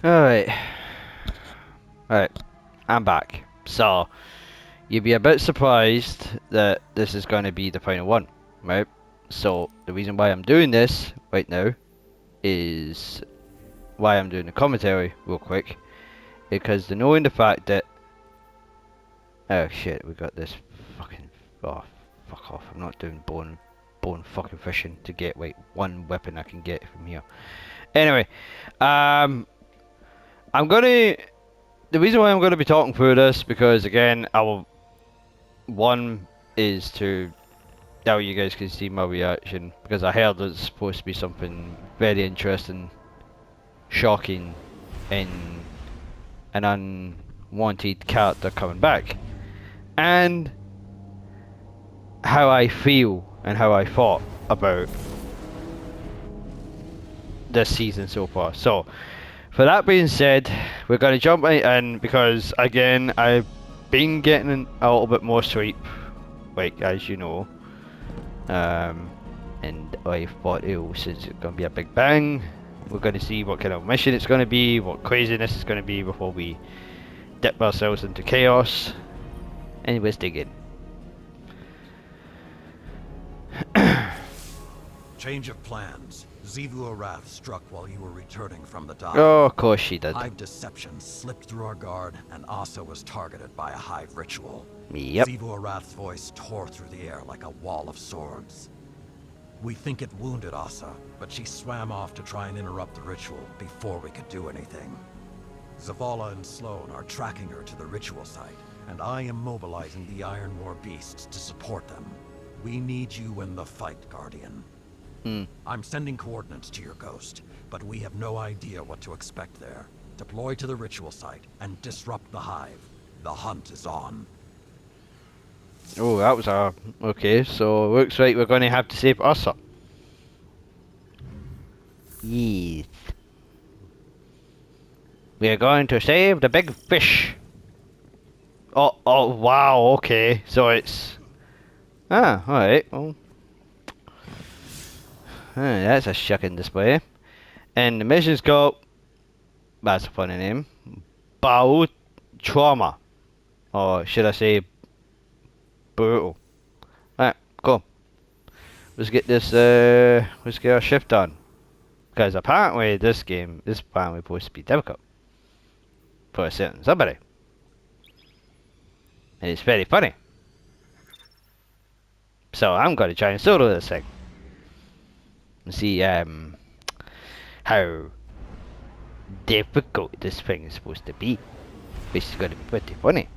Alright. Alright. I'm back. So, you'd be a bit surprised that this is going to be the final one, right? So, the reason why I'm doing this right now is why I'm doing the commentary real quick. Because the knowing the fact that... Oh shit, we got this fucking... Oh, fuck off. I'm not doing bone fucking fishing to get, like, one weapon I can get from here. Anyway, I'm gonna... The reason why I'm going to be talking through this, because again, one is to now you guys can see my reaction, because I heard it's supposed to be something very interesting, shocking, and an unwanted character coming back, and how I feel and how I thought about this season so far. So, for that being said, we're going to jump right in, because again, I've been getting a little bit more sleep, like as you know, and I thought, oh, since it's going to be a big bang, we're going to see what kind of mission it's going to be, what craziness it's going to be before we dip ourselves into chaos. Anyways, dig in. Change of plans. Xivu Arath struck while you were returning from the dock. Oh, of course she did. Hive deception slipped through our guard, and Asa was targeted by a Hive ritual. Yep. Xivu Arath's voice tore through the air like a wall of swords. We think it wounded Asa, but she swam off to try and interrupt the ritual before we could do anything. Zavala and Sloan are tracking her to the ritual site, and I am mobilizing the Iron War beasts to support them. We need you in the fight, Guardian. I'm sending coordinates to your ghost, but we have no idea what to expect there. Deploy to the ritual site and disrupt the Hive. The hunt is on. Oh, that was a... Okay, so looks like we're going to have to save Ursa. Yes. We are going to save the big fish. Oh, wow, okay. So it's... Ah, alright, well... that's a shocking display. And the mission's got... That's a funny name. Bao Trauma. Or should I say... Brutal. Right, go. Let's get this, let's get our shift done. Because apparently this game is apparently supposed to be difficult. For a certain somebody. And it's very funny. So I'm going to try and solo this thing. And see, how difficult this thing is supposed to be. Which is going to be pretty funny.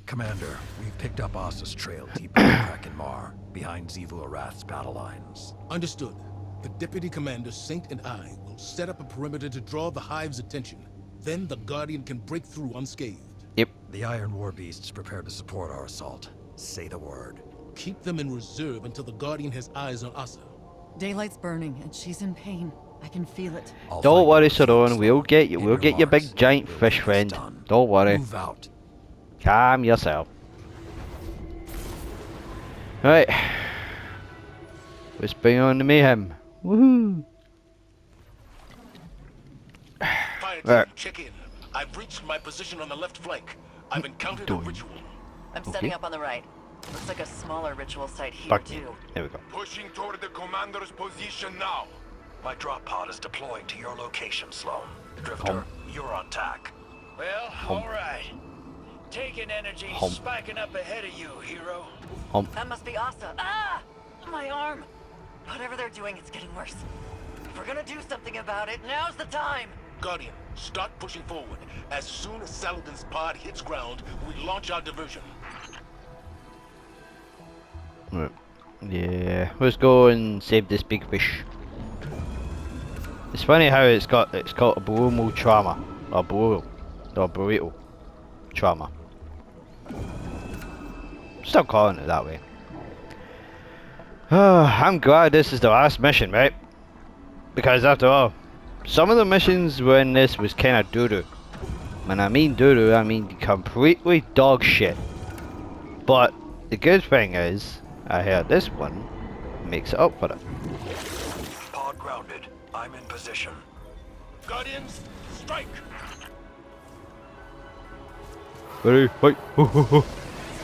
Commander, we've picked up Asa's trail deep in the Kraken Mar, behind Xivu Arath's battle lines. Understood. The Deputy Commander, Saint, and I will set up a perimeter to draw the Hive's attention. Then the Guardian can break through unscathed. Yep. The Iron War beasts prepare to support our assault. Say the word. Keep them in reserve until the Guardian has eyes on Asa. Daylight's burning, and she's in pain. I can feel it. Don't worry, Saron. We'll get you. We'll get your big giant fish friend. Don't worry. Move out. Calm yourself. Right. Let's bring on the mayhem. Woohoo! Fire Right. team, check in. I've reached my position on the left flank. I've encountered a ritual. I'm setting up on the right. Looks like a smaller ritual site here, Fuck. too. There we go. Pushing toward the commander's position now. My drop pod is deploying to your location, Sloan. Drifter, you're on tack. Well, alright. Taking energy, spiking up ahead of you, hero. That must be Asa. Ah! My arm! Whatever they're doing, it's getting worse. If we're gonna do something about it, now's the time! Guardian, start pushing forward. As soon as Saladin's pod hits ground, we launch our diversion. Right. Yeah. Let's go and save this big fish. It's funny how it's called a Bromo trauma. Or burrito trauma. Stop calling it that way. I'm glad this is the last mission, right? Because after all, some of the missions when this was kind of doo-doo. When I mean doo-doo, I mean completely dog shit. But the good thing is, I heard this one makes it up for it. Pod grounded. I'm in position. Guardians, strike! Ready, fight! Ho ho ho!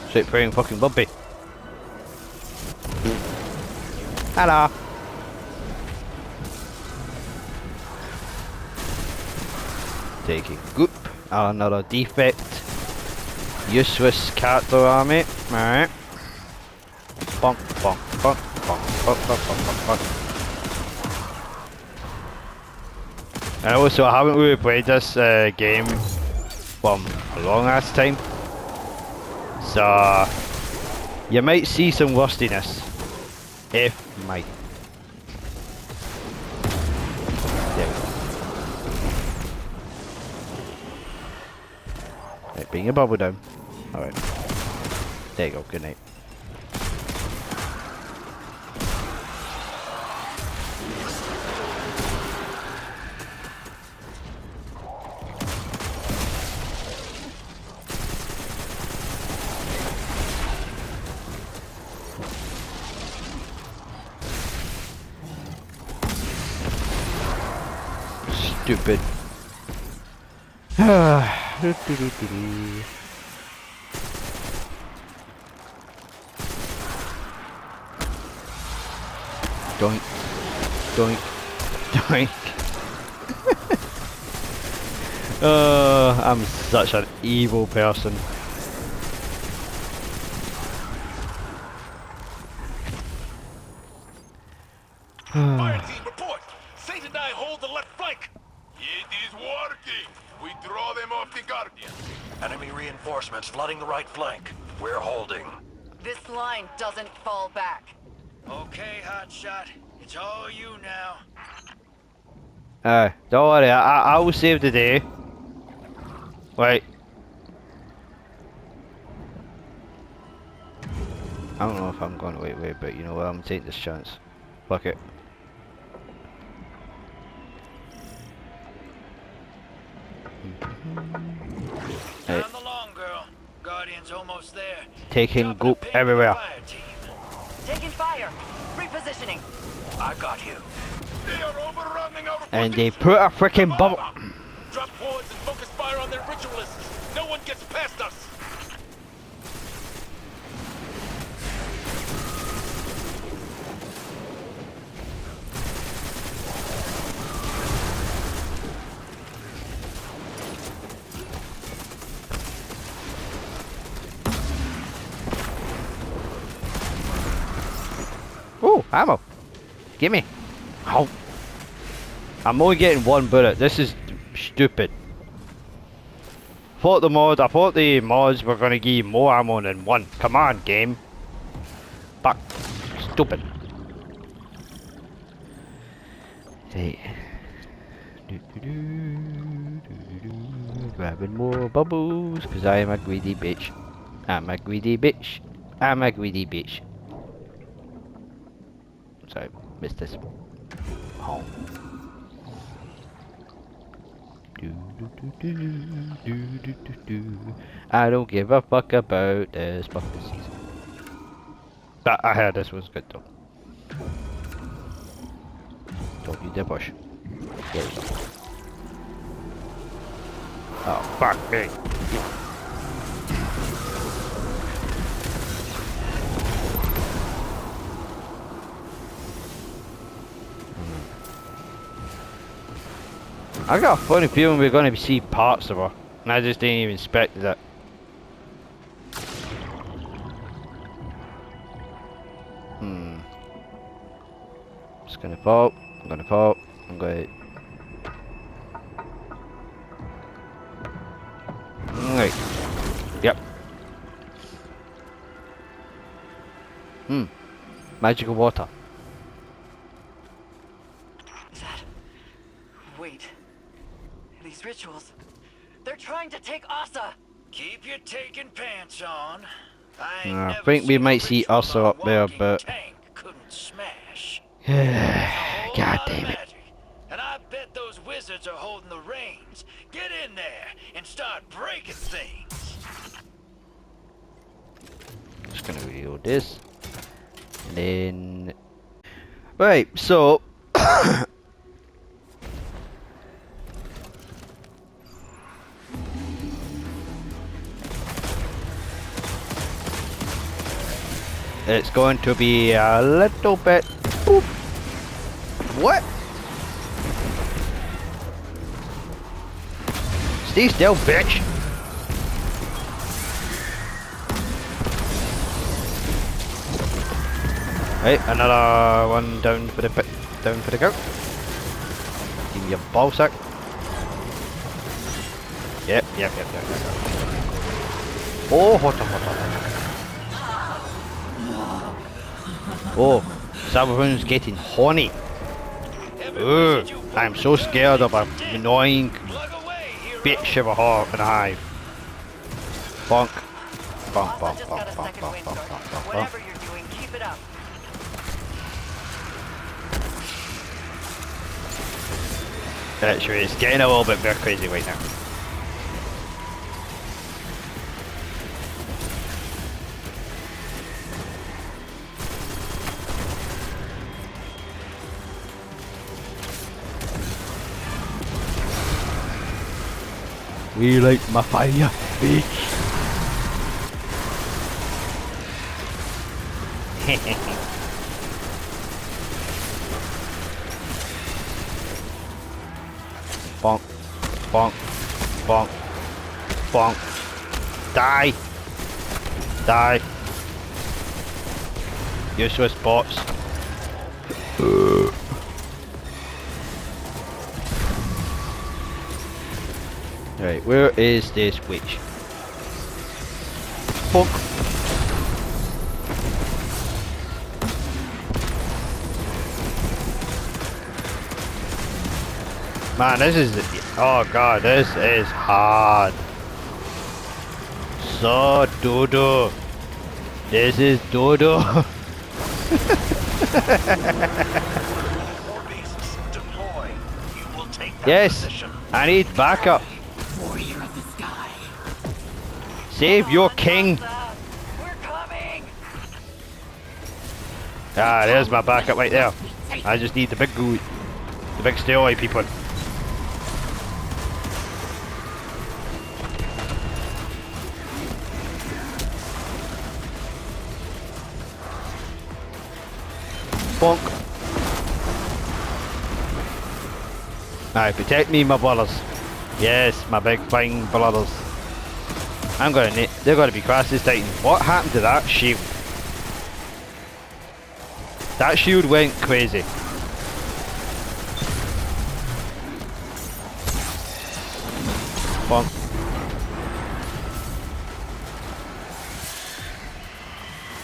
Straight praying fucking Bumpy. Hello! Taking Goop, another defect. Useless character army. Alright. Bonk, bonk, bonk, bonk, bonk, bonk, bonk, bonk, bonk. And also, I haven't really played this game from a long ass time. So, you might see some rustiness. If you might. There we go. Right, bring your bubble down. Alright. There you go, good night. Stupid. Doink, doink, doink. I'm such an evil person. Fire team, report! Saint and I hold the left flank! It is working! We draw them off the Guardian. Enemy reinforcements flooding the right flank. We're holding. This line doesn't fall back. Okay, Hotshot. It's all you now. Don't worry, I will save the day. Wait. I don't know if I'm going the right way, but you know what, I'm taking this chance. Fuck it. Hey. Down the long girl. Guardian's almost there. Taking Dropping a goop ping everywhere. for the fire team. Taking fire. Repositioning. I got you. They are overrunning our And they position. put a freaking bubble. Drop points and focus fire on their ritualists. No one gets past us. Ooh, ammo. Gimme. Oh. I'm only getting one bullet. This is stupid. I thought the mods were gonna give you more ammo than one. Come on, game. Fuck. Stupid. Hey. Grabbing more bubbles, because I am a greedy bitch. I'm a greedy bitch. I'm a greedy bitch. Sorry, missed this. Oh. I don't give a fuck about this fucking season. But I heard this was good though. Don't you dare push. There we go. Oh, fuck me. I got a funny feeling we're going to see parts of her, and I just didn't even expect that. Just gonna fall. I'm gonna fall. I'm going. Right. Yep. Magical water. Wait. These rituals. They're trying to take Asa. Keep your taking pants on. I never think we seen a might see ritual Asa a up there, walking but tank couldn't smash. God God damn it. And I bet those wizards are holding the reins. Get in there and start breaking things. Just gonna reload this. And then it's going to be a little bit. Boop. What? Stay still, bitch. Right, another one down for the goat. Give me a ball sack. Yep. Oh, hot. Oh, everyone's getting horny. Ugh, I'm so scared of a annoying bitch of a hawk and a hive. Bonk. Bonk. Asa just got a second wind guard. Whatever you're doing, keep it up. Actually, it's getting a little bit more crazy right now. We like my fire, bitch. Bonk, bonk, bonk, bonk. Die. Die. Useless bots. Right, where is this witch? Bonk. Man, this is, oh god, this is hard. So dodo. This is dodo. More beasts, deploy. You will take that Yes, position. I need backup. Warrior of the sky. Save your king. Asa, we're coming. Ah, there's my backup right there. I just need the big goo, the big steroid people. Bonk. Alright, protect me, my brothers. Yes, my big fine brothers. I'm gonna need, they're gonna be Crassus Titan. What happened to that shield? That shield went crazy. Bonk.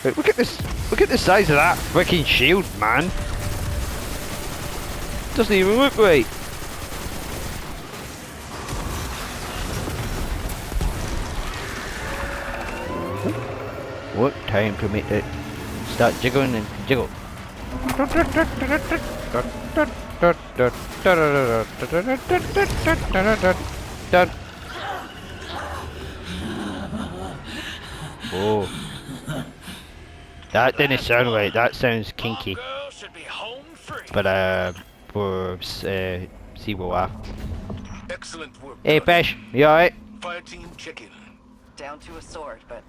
Wait, look at this. Look at the size of that freaking shield, man. Doesn't even look right. What time to make it start jiggling and jiggle? Oh. That didn't sound right. That sounds kinky. Girl should be home free. But for SeaWolf laugh. Excellent work. Hey, Guardian. Fish, you alright? Fire team, check in. Down to a sword, but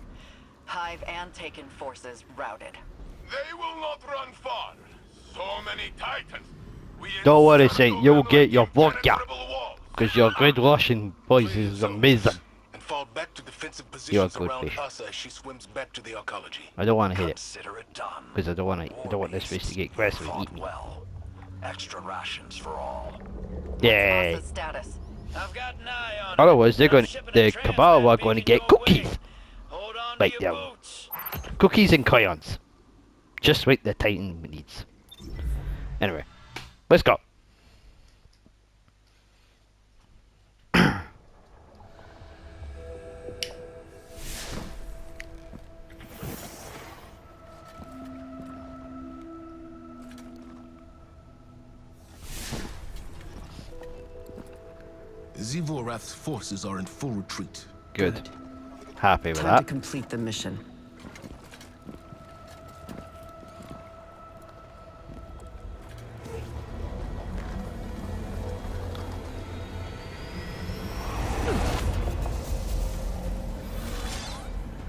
Hive and Taken forces routed. They will not run far. So many titans. We Don't worry, encircle Saint, you'll them get like your vodka. impenetrable walls. Because your good Russian voice is amazing. And fall back to defensive You're a positions good around fish. Asa as she swims back to the arcology. I don't want to hit it. Consider it done. Because I don't want this fish to get aggressive and Fought eat me. well. Extra rations for all. Yay. Asa's status. I've got an eye on Otherwise, it. they're I'm going, shipping the a Cabal are transmat going to beacon get your way. cookies. Hold on Right to your down. boots. Cookies and crayons. Just what the Titan needs. Anyway, let's go. Zivorath's forces are in full retreat. Good. Happy with Time to that. complete the mission.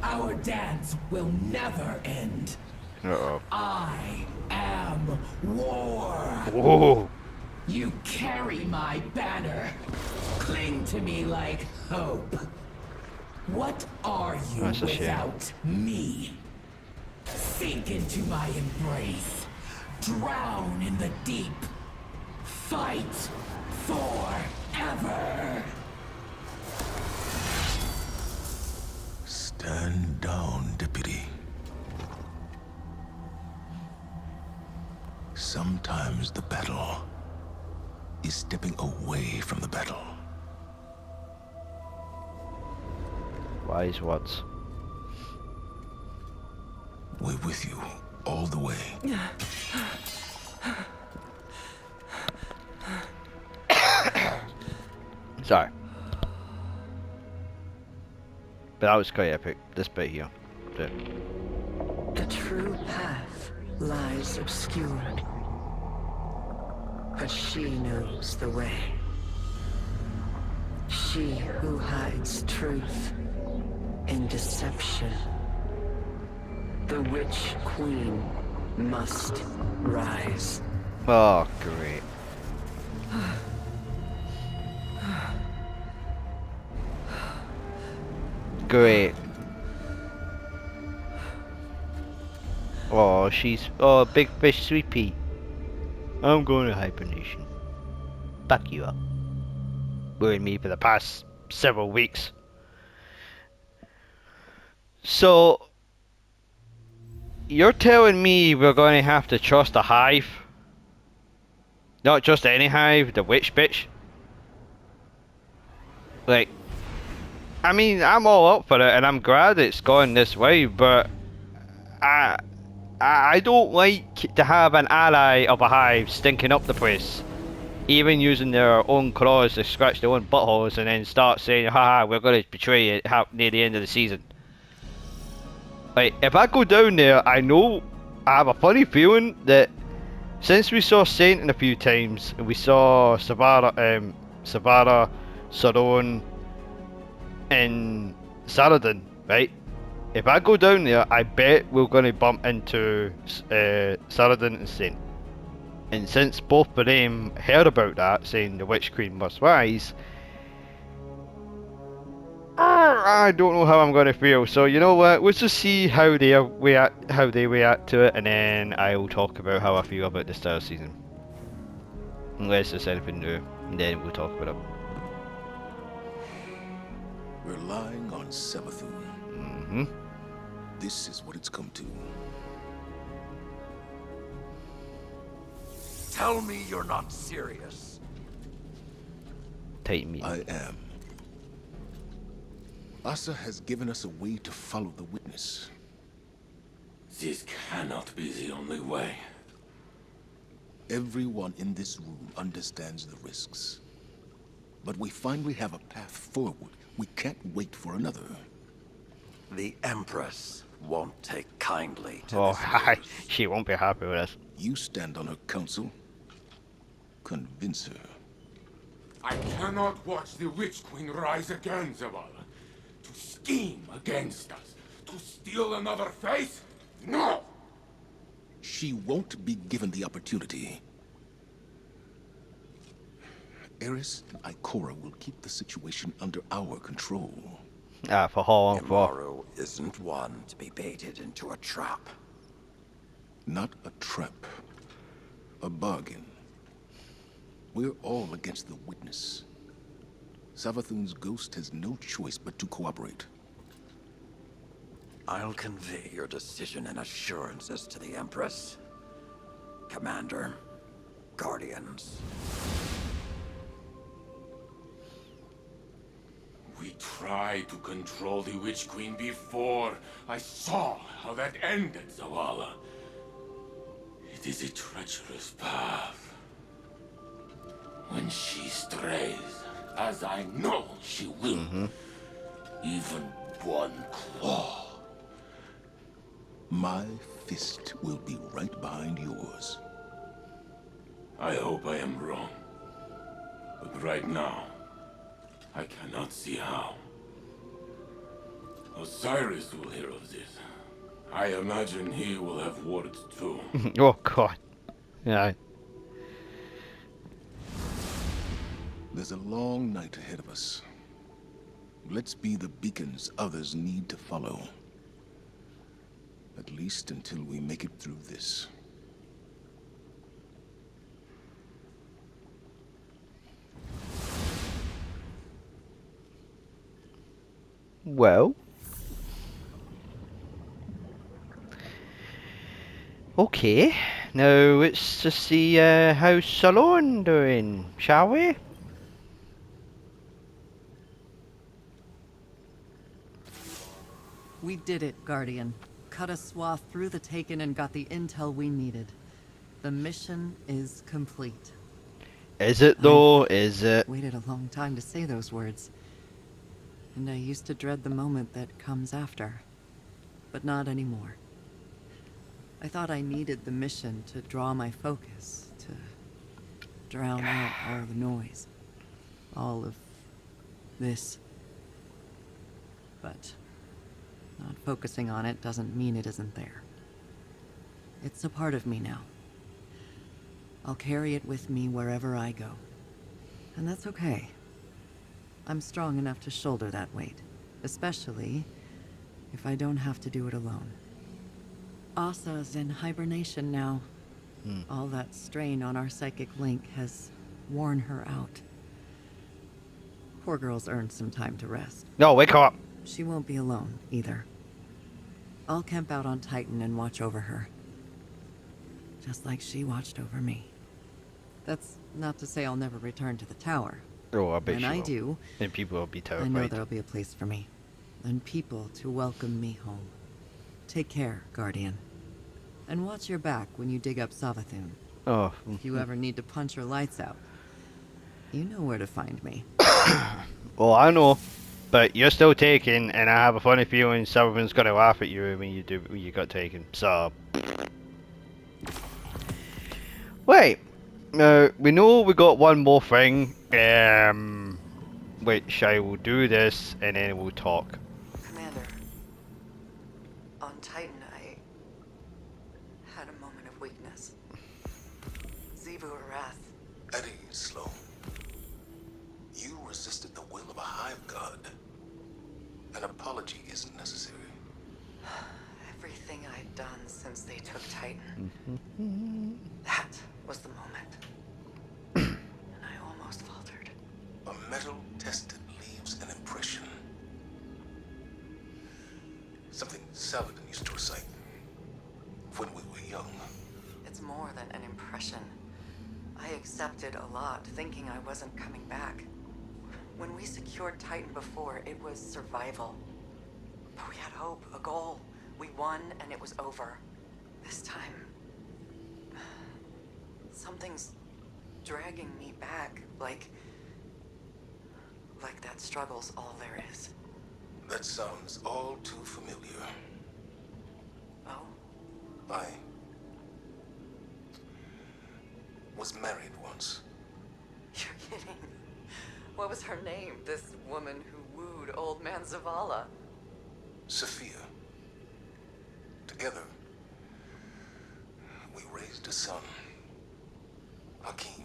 Our dance will never end. Uh-oh. I am war. Whoa! You carry my banner. Cling to me like hope. What are you That's a shame. without me? Sink into my embrace. Drown in the deep. Fight forever. Stand down, Deputy. Sometimes the battle is stepping away from the battle. Wise words. We're with you all the way. Sorry. But that was quite epic, this bit here. But The true path lies obscured, but she knows the way. She who hides truth in deception. The Witch Queen must rise. oh, great. Great. Oh, she's... Oh, big fish sweepy. I'm going to hibernation. Back you up. Worried me for the past several weeks. So... You're telling me we're going to have to trust a hive? Not just any hive, the witch bitch? Like... I mean, I'm all up for it, and I'm glad it's gone this way, but... I don't like to have an ally of a hive stinking up the place. Even using their own claws to scratch their own buttholes and then start saying, haha, we're going to betray it near the end of the season. Like, if I go down there, I know, I have a funny feeling that since we saw Saint a few times, and we saw Savara, Saron, and Saladin, right? If I go down there, I bet we're going to bump into Saladin and Saint. And since both of them heard about that, saying the Witch Queen must rise, I don't know how I'm going to feel. So you know what? Let's just see how they react to it, and then I'll talk about how I feel about the start of the season. Unless there's anything new, and then we'll talk about it. Relying on Savathun. Mm-hmm. This is what it's come to. Tell me you're not serious. Tighten me. I am. Asa has given us a way to follow the witness. This cannot be the only way. Everyone in this room understands the risks. But we finally have a path forward. We can't wait for another. The Empress won't take kindly to Oh, this hi. news. She won't be happy with us. You stand on her counsel. Convince her. I cannot watch the Witch Queen rise again, Zavala. To scheme against us. To steal another face? No! She won't be given the opportunity. Eris and Ikora will keep the situation under our control. Ah, for how long for? Imaru isn't one to be baited into a trap. Not a trap. A bargain. We're all against the witness. Savathun's ghost has no choice but to cooperate. I'll convey your decision and assurances to the Empress. Commander, Guardians. We tried to control the Witch Queen before. I saw how that ended, Zavala. It is a treacherous path. When she strays, as I know she will, even one claw. My fist will be right behind yours. I hope I am wrong. But right now, I cannot see how. Osiris will hear of this. I imagine he will have words too. Oh god. Yeah. There's a long night ahead of us. Let's be the beacons others need to follow. At least until we make it through this. Well. Okay. Now let's just see how's Salon doing, shall we? We did it, Guardian. Cut a swath through the Taken and got the intel we needed. The mission is complete. Is it though? Is it? Waited a long time to say those words. And I used to dread the moment that comes after. But not anymore. I thought I needed the mission to draw my focus, to drown out all the noise. All of this. But not focusing on it doesn't mean it isn't there. It's a part of me now. I'll carry it with me wherever I go. And that's okay. I'm strong enough to shoulder that weight, especially if I don't have to do it alone. Asa's in hibernation now. All that strain on our psychic link has worn her out. Poor girl's earned some time to rest. No, wake up. She won't be alone, either. I'll camp out on Titan and watch over her. Just like she watched over me. That's not to say I'll never return to the tower. Oh, I bet When you I will. do, And people will be I know terrified. there'll be a place for me. And people to welcome me home. Take care, Guardian. And watch your back when you dig up Savathun. Oh. If you ever need to punch her lights out, you know where to find me. Well, I know. But you're still taken, and I have a funny feeling someone's gonna laugh at you when you got taken. So, wait. Now we know we got one more thing. Which I will do this, and then we'll talk. Commander, on Titan, I had a moment of weakness. Xivu Arath. At ease, Sloan. You resisted the will of a hive god. An apology isn't necessary. Everything I'd done since they took Titan. That was the moment. And I almost faltered. A metal tested leaves an impression. Something Saladin used to recite when we were young. It's more than an impression. I accepted a lot, thinking I wasn't coming back. When we secured Titan before, it was survival. But we had hope, a goal. We won, and it was over. This time, something's dragging me back, like that struggle's all there is. That sounds all too familiar. Oh? I was married once. You're kidding. What was her name, this woman who wooed old man Zavala? Sophia. Together, we raised a son. Hakim.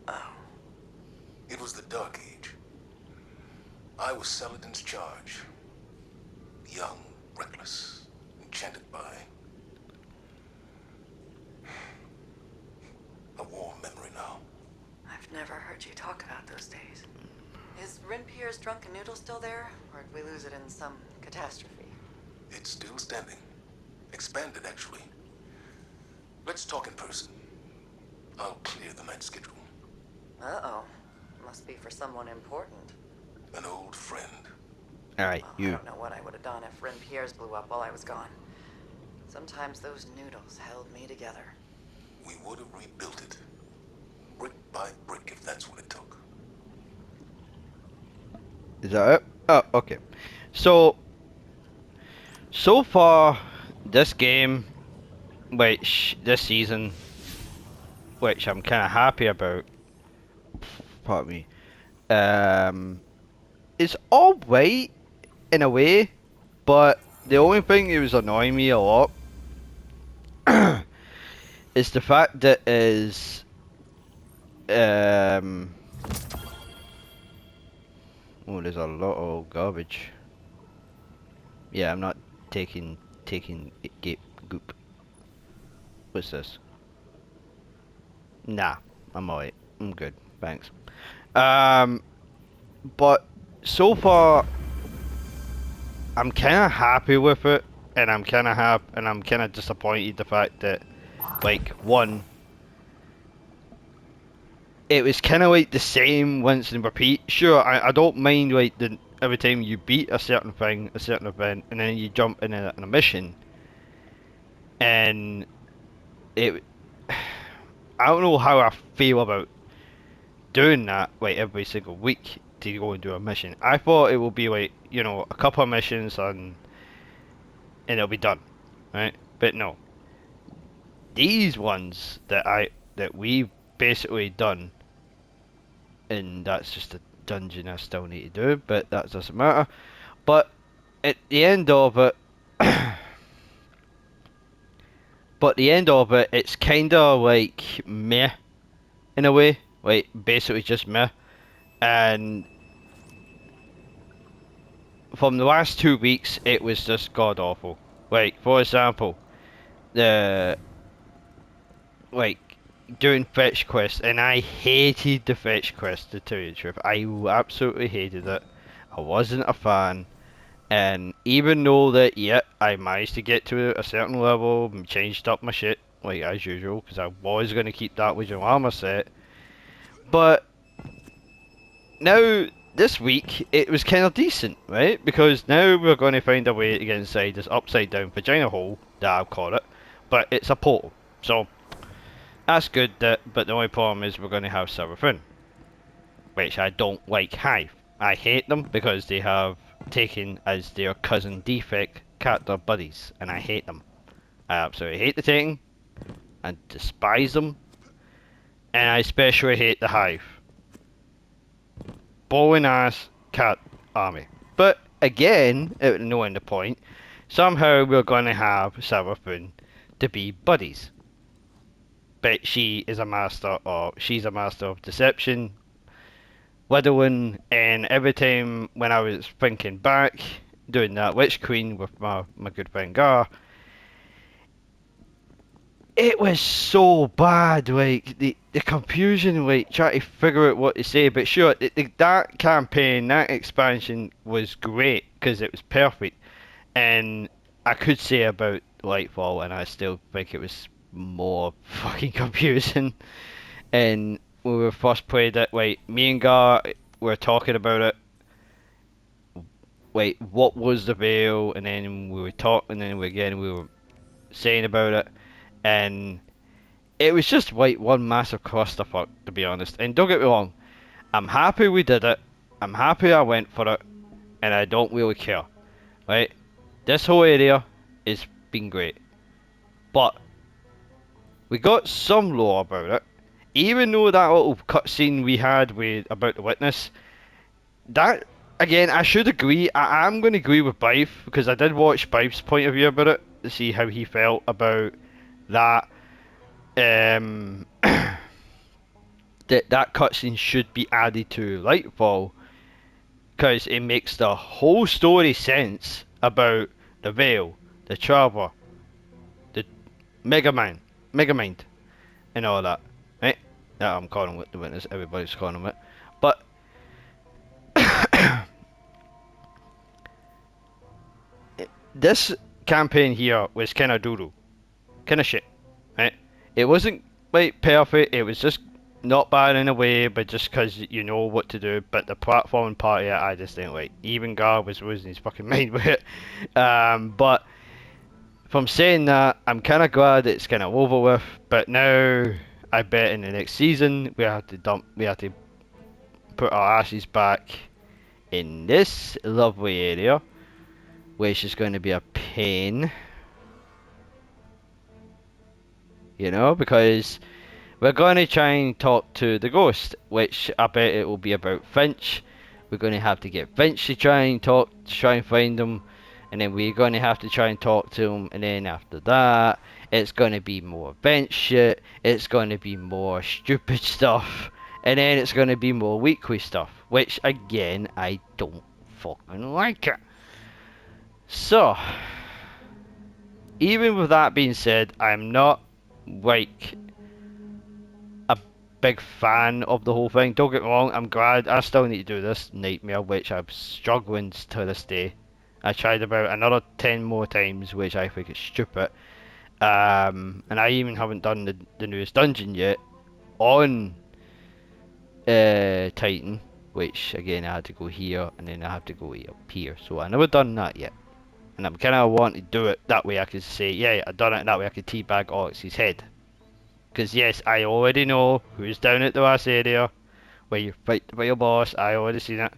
Oh. It was the Dark Age. I was Saladin's charge. Young, reckless, enchanted by a warm memory now. I've never heard you talk about those days. Is Renpier's drunken noodle still there? Or did we lose it in some catastrophe? It's still standing. Expanded, actually. Let's talk in person. I'll clear the night schedule. Uh-oh. Must be for someone important. An old friend. Alright, Well, I you. don't know what I would have done if Renpier's blew up while I was gone. Sometimes those noodles held me together. We would have rebuilt it. Brick by brick, if that's what it took. Is that it? Oh, okay. So far, this game, this season, which I'm kind of happy about, pardon me, it's alright in a way, but the only thing that was annoying me a lot is the fact that is oh, there's a lot of garbage. Yeah, I'm not taking goop. What's this? Nah, I'm alright. I'm good. Thanks. But so far, I'm kind of happy with it, and I'm kind of disappointed the fact that, like, one, it was kind of like the same once and repeat. Sure, I don't mind like every time you beat a certain thing, a certain event, and then you jump in a mission, and it. I don't know how I feel about doing that like every single week to go and do a mission. I thought it would be like, you know, a couple of missions and it'll be done, right? But no, these ones that we've basically done, and that's just a dungeon I still need to do, but that doesn't matter. But at the end of it, it's kind of like meh in a way, like basically just meh. And from the last 2 weeks, it was just god awful. Like, for example, the like doing fetch quests, and I hated the fetch quest, to tell you the truth. I absolutely hated it. I wasn't a fan. And even though that, yeah, I managed to get to a certain level and changed up my shit, like as usual, because I was going to keep that Legion armor set. But now, this week, it was kind of decent, right? Because now we're going to find a way to get inside this upside down vagina hole, that I'll call it. But it's a portal. So, that's good, but the only problem is we're going to have Seraphim. Which I don't like Hive. I hate them because they have taken as their cousin defect character buddies, and I hate them. I absolutely hate the Taken, and despise them, and I especially hate the Hive. Boring ass cat army. But again, at no end of point, somehow we're going to have Seraphim to be buddies. But she's a master of deception, Widowing, and every time when I was thinking back, doing that Witch Queen with my good friend Gar, it was so bad, like, the confusion, like, trying to figure out what to say. But sure, that campaign, that expansion was great, because it was perfect, and I could say about Lightfall, and I still think it was more fucking confusing. And when we first played it, like, me and Gar were talking about it, like, what was the veil, and then we were talking, and then we were saying about it, and it was just like one massive clusterfuck, to be honest. And don't get me wrong, I'm happy we did it, I'm happy I went for it, and I don't really care, right? This whole area has been great, but we got some lore about it. Even though that little cutscene we had about the witness, that, again, I should agree. I am going to agree with Bife, because I did watch Bife's point of view about it to see how he felt about that. That cutscene should be added to Lightfall, because it makes the whole story sense about the Veil, the Traveler, the Megamind, and all that. Right? Yeah, I'm calling it the witness, everybody's calling it. But this campaign here was kind of doodle. Kind of shit. Right? It wasn't like perfect, it was just not bad in a way, but just because you know what to do. But the platforming part of it, I just didn't like. Even Gar was losing his fucking mind with it. But from saying that, I'm kind of glad it's kind of over with. But now, I bet in the next season we have to put our asses back in this lovely area, which is going to be a pain, you know, because we're going to try and talk to the ghost, which I bet it will be about Finch. We're going to have to get Finch to try and find him, and then we're going to have to try and talk to him, and then after that, it's going to be more bench shit, it's going to be more stupid stuff, and then it's going to be more weekly stuff, which again, I don't fucking like it. So, even with that being said, I'm not like a big fan of the whole thing. Don't get me wrong, I'm glad. I still need to do this Nightmare, which I'm struggling to this day. I tried about another 10 more times, which I think is stupid. And I even haven't done the newest dungeon yet on Titan, which again I had to go here and then I have to go up here. So I never done that yet. And I'm kind of wanting to do it that way I could say, yeah, I done it, and that way I could teabag Oxy's head. Because yes, I already know who's down at the last area, where you fight by your boss, I already seen it.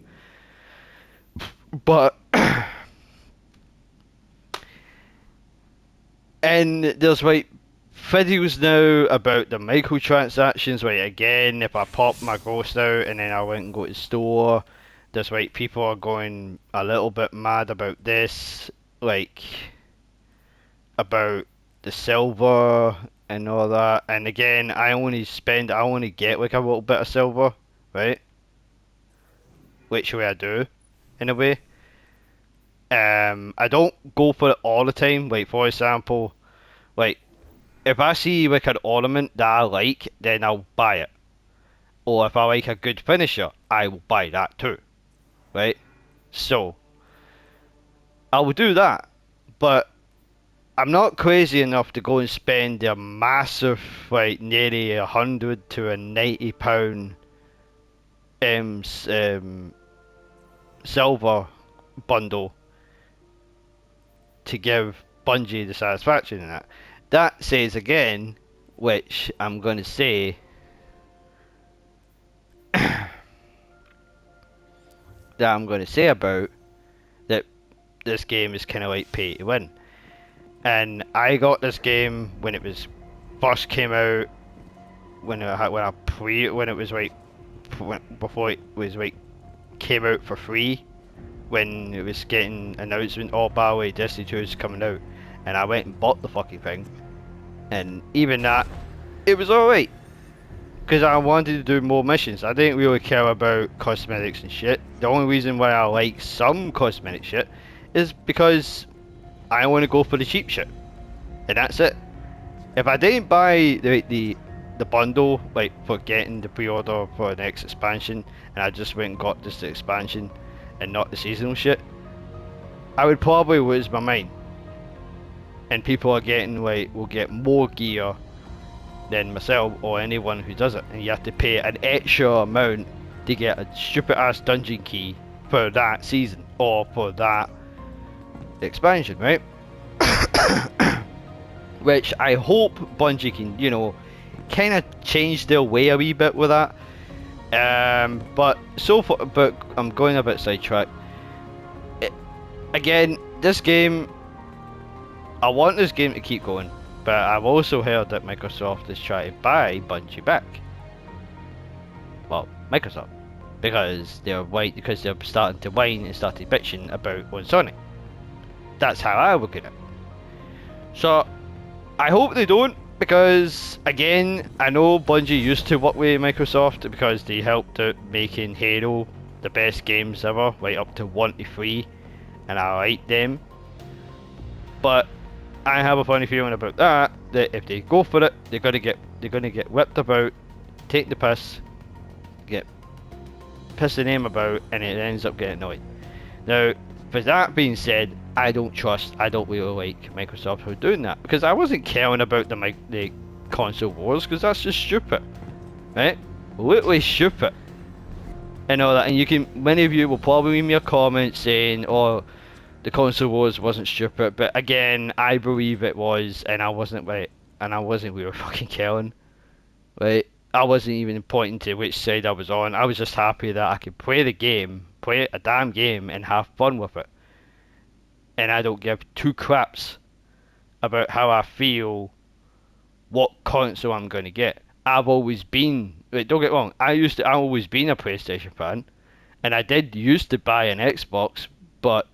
But, and there's like videos now about the microtransactions, right, again, if I pop my ghost out and then I went and go to the store, there's like people are going a little bit mad about this, like about the silver and all that. And again, I only get like a little bit of silver, right? Which way I do, in a way. I don't go for it all the time. Like for example, like if I see like an ornament that I like, then I'll buy it. Or if I like a good finisher, I will buy that too, right? So I will do that, but I'm not crazy enough to go and spend a massive, like nearly £100 to £90 silver bundle to give Bungie the satisfaction in that. That says again, which I'm going to say, about that this game is kind of like pay to win. And I got this game when it was first came out, before it was like came out for free, when it was getting announcement, oh by the way, Destiny 2 is coming out, and I went and bought the fucking thing, and even that, it was alright, because I wanted to do more missions. I didn't really care about cosmetics and shit. The only reason why I like some cosmetic shit is because I want to go for the cheap shit, and that's it. If I didn't buy the bundle, like for getting the pre-order for the next expansion, and I just went and got just the expansion and not the seasonal shit, I would probably lose my mind. And people are getting will get more gear than myself or anyone who does it, and you have to pay an extra amount to get a stupid ass dungeon key for that season or for that expansion, right? Which I hope Bungie can, kind of change their way a wee bit with that. But I'm going a bit sidetracked. Again, this game, I want this game to keep going, but I've also heard that Microsoft is trying to buy Bungie back. Well, Microsoft, because they're starting to whine and starting bitching about on Sonic. That's how I look at it. So I hope they don't, because again, I know Bungie used to work with Microsoft because they helped out making Halo the best games ever, right up to 1 to 3, and I like them. But I have a funny feeling about that if they go for it, they're gonna get whipped about, take the piss, get pissed the name about, and it ends up getting annoyed. Now, for that being said, I don't really like Microsoft for doing that, because I wasn't caring about the console wars, because that's just stupid, right? Literally stupid, and all that. And many of you will probably leave me a comment saying, "Oh, the console wars wasn't stupid," but again, I believe it was, and I wasn't really fucking caring, right? I wasn't even pointing to which side I was on. I was just happy that I could play a damn game, and have fun with it. And I don't give two craps about how I feel, what console I'm going to get. I've always been, don't get wrong, I've always been a PlayStation fan, and I did used to buy an Xbox, but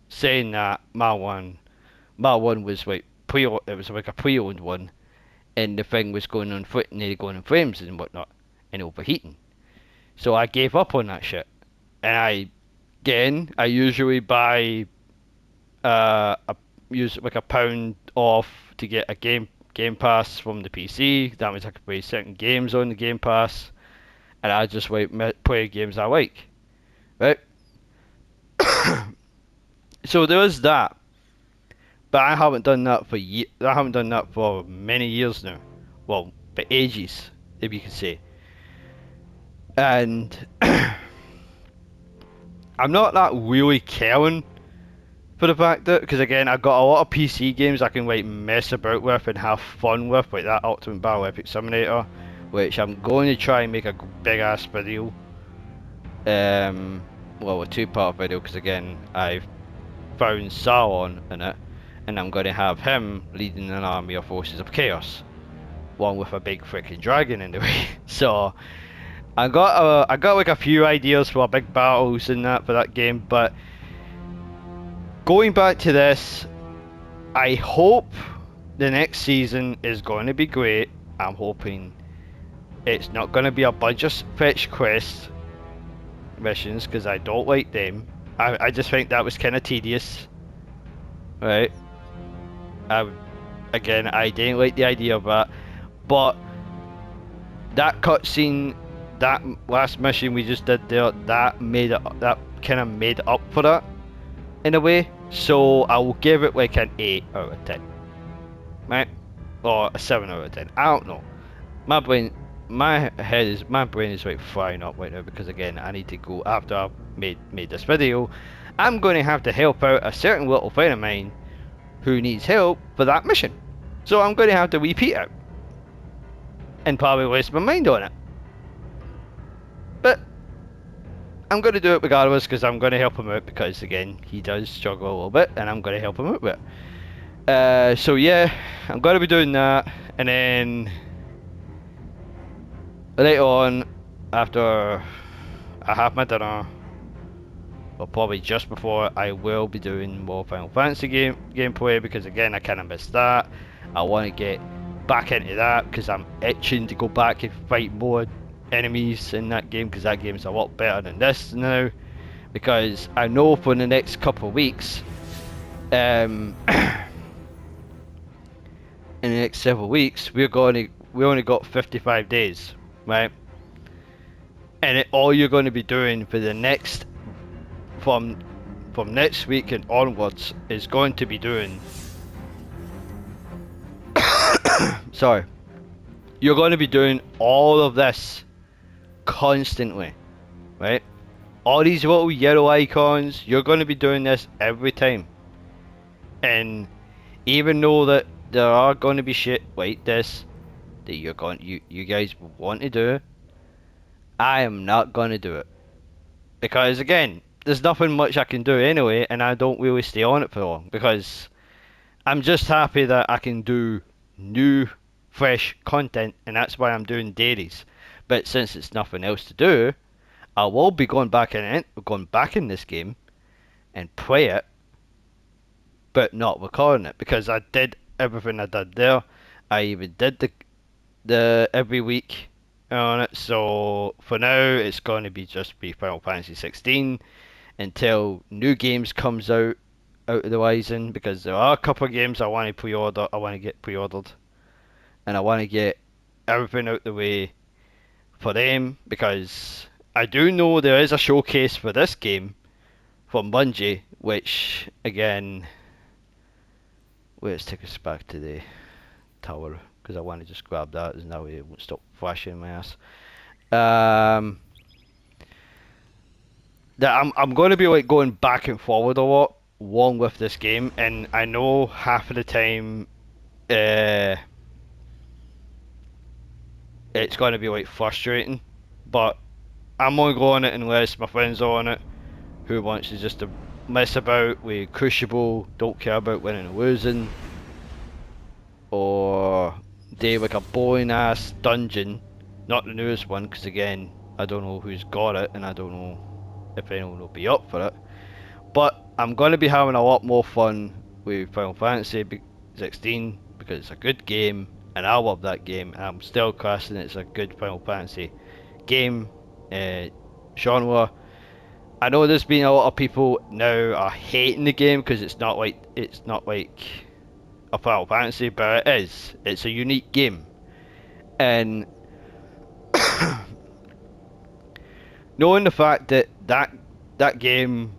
saying that my one was like it was like a pre-owned one, and the thing was going on going in flames and whatnot, and overheating. So I gave up on that shit, and I usually buy use like £1 off to get a game pass from the PC. That means I could play certain games on the Game Pass, and I just like play games I like, right? So there is that, but I haven't done that for I haven't done that for many years now. Well, for ages, if you can say. And I'm not that really caring for the fact that, because again, I've got a lot of PC games I can like mess about with and have fun with, like that Ultimate Battle Epic Simulator, which I'm going to try and make a big ass video. Well, a 2-part video, because again, I've found Sauron in it, and I'm going to have him leading an army of forces of chaos, one with a big freaking dragon in the way. So I got like a few ideas for big battles in that for that game, but going back to this, I hope the next season is going to be great. I'm hoping it's not going to be a bunch of fetch quest missions, because I don't like them. I just think that was kind of tedious, right? Again, I didn't like the idea of that, but that cutscene, that last mission we just did there, that kind of made up for that in a way. So I will give it like an 8 out of 10, right? Or a 7 out of 10. I don't know. My brain is like frying up right now, because again, I need to go after I've made this video. I'm going to have to help out a certain little friend of mine who needs help for that mission. So I'm going to have to repeat it and probably waste my mind on it. But I'm going to do it regardless, because I'm going to help him out, because again, he does struggle a little bit, and I'm going to help him out with it. So yeah, I'm going to be doing that, and then later on, after I have my dinner, or probably just before, I will be doing more Final Fantasy gameplay, because again, I kind of missed that. I want to get back into that, because I'm itching to go back and fight more enemies in that game, because that game's a lot better than this now. Because I know for the next couple of weeks, in the next several weeks, we only got 55 days, right? And all you're going to be doing for the next from next week and onwards is going to be doing sorry, you're going to be doing all of this constantly, right? All these little yellow icons, you're going to be doing this every time. And even though that there are going to be shit like this that you guys want to do, I am not going to do it, because again, there's nothing much I can do anyway, and I don't really stay on it for long, because I'm just happy that I can do new fresh content, and that's why I'm doing dailies. But since it's nothing else to do, I will be going back in this game and play it, but not recording it, because I did everything I did there. I even did the every week on it. So for now, it's going to be just Final Fantasy 16 until new games comes out of the horizon, because there are a couple of games I want to get pre-ordered, and I want to get everything out the way for them, because I do know there is a showcase for this game from Bungie, which again, let's take us back to the tower, because I want to just grab that, and now it won't stop flashing my ass. That I'm going to be like going back and forward a lot along with this game, and I know half of the time it's going to be like frustrating, but I'm only going on it unless my friends are on it who wants to just to mess about with Crucible, don't care about winning or losing, or do like a boring ass dungeon, not the newest one, because again, I don't know who's got it, and I don't know if anyone will be up for it, But I'm going to be having a lot more fun with Final Fantasy 16 because it's a good game and I love that game, and I'm still classing it as a good Final Fantasy game genre. I know there's been a lot of people now are hating the game because it's not like a Final Fantasy, but it is. It's a unique game, and knowing the fact that that game,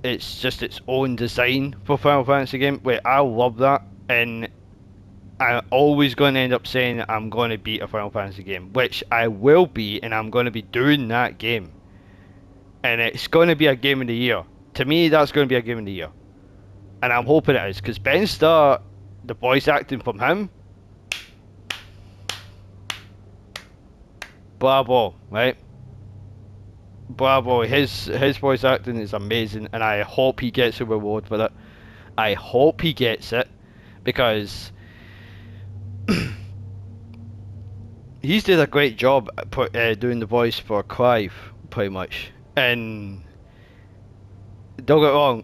it's just its own design for Final Fantasy game. Wait, I love that, and I'm always going to end up saying I'm going to beat a Final Fantasy game, which I will be, and I'm going to be doing that game, and it's going to be a game of the year. To me, that's going to be a game of the year, and I'm hoping it is, because Ben Starr, the voice acting from him, bravo, right? Bravo, his voice acting is amazing, and I hope he gets a reward for it. I hope he gets it, because he's did a great job doing the voice for Clive, pretty much. And don't get me wrong,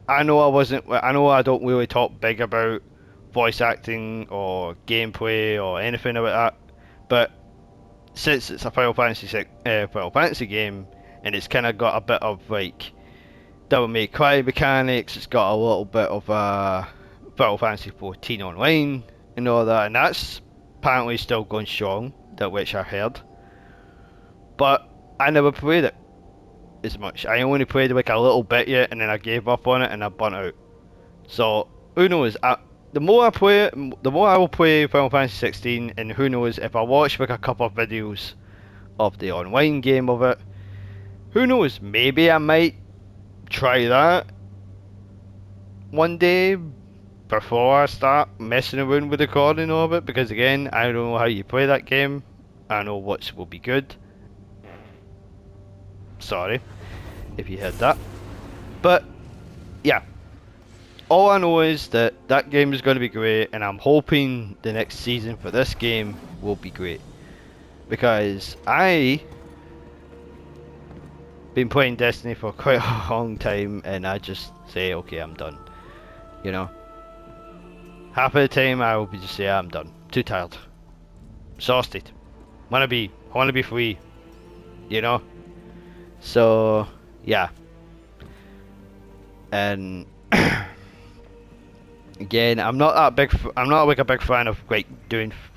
I know I don't really talk big about voice acting or gameplay or anything about that, but since it's a Final Fantasy game, and it's kind of got a bit of like Devil May Cry mechanics, it's got a little bit of Final Fantasy 14 online and all that, and that's apparently still going strong, that which I heard. But I never played it as much. I only played like a little bit yet, and then I gave up on it and I burnt out. So who knows? The more I play it, the more I will play Final Fantasy 16, and who knows, if I watch like a couple of videos of the online game of it, who knows, maybe I might try that one day before I start messing around with the recording of it, because again, I don't know how you play that game. I know what will be good. Sorry if you heard that. But yeah, all I know is that that game is going to be great, and I'm hoping the next season for this game will be great, because I been playing Destiny for quite a long time, and I just say, okay, I'm done. You know, half of the time I will be just say, I'm done, too tired, exhausted, I want to be free, you know. So yeah, and again, I'm not like a big fan of like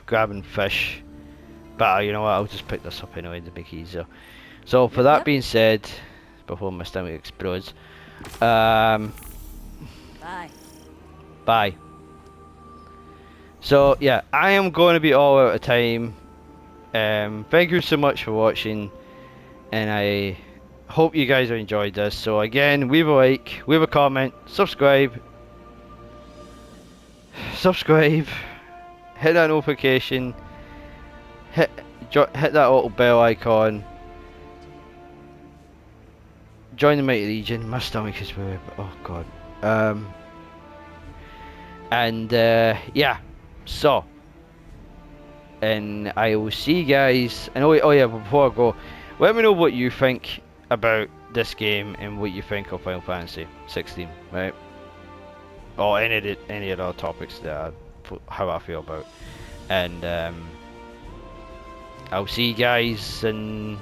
grabbing fish, but you know what, I'll just pick this up anyway to make it easier. So for that being said, before my stomach explodes, bye. So yeah, I am going to be all out of time. Thank you so much for watching, and I hope you guys have enjoyed this. So again, leave a like, leave a comment, subscribe, hit that notification, hit that little bell icon, join the Mighty Legion. My stomach is very, oh god. And yeah, so, and I will see you guys. And oh yeah, before I go, let me know what you think about this game and what you think of Final Fantasy 16, right? Or any other topics that how I feel about. And I'll see you guys in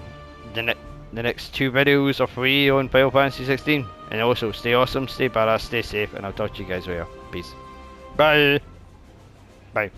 the next 2 videos or 3 on Final Fantasy 16. And also, stay awesome, stay badass, stay safe, and I'll talk to you guys later. Peace. Bye. Bye.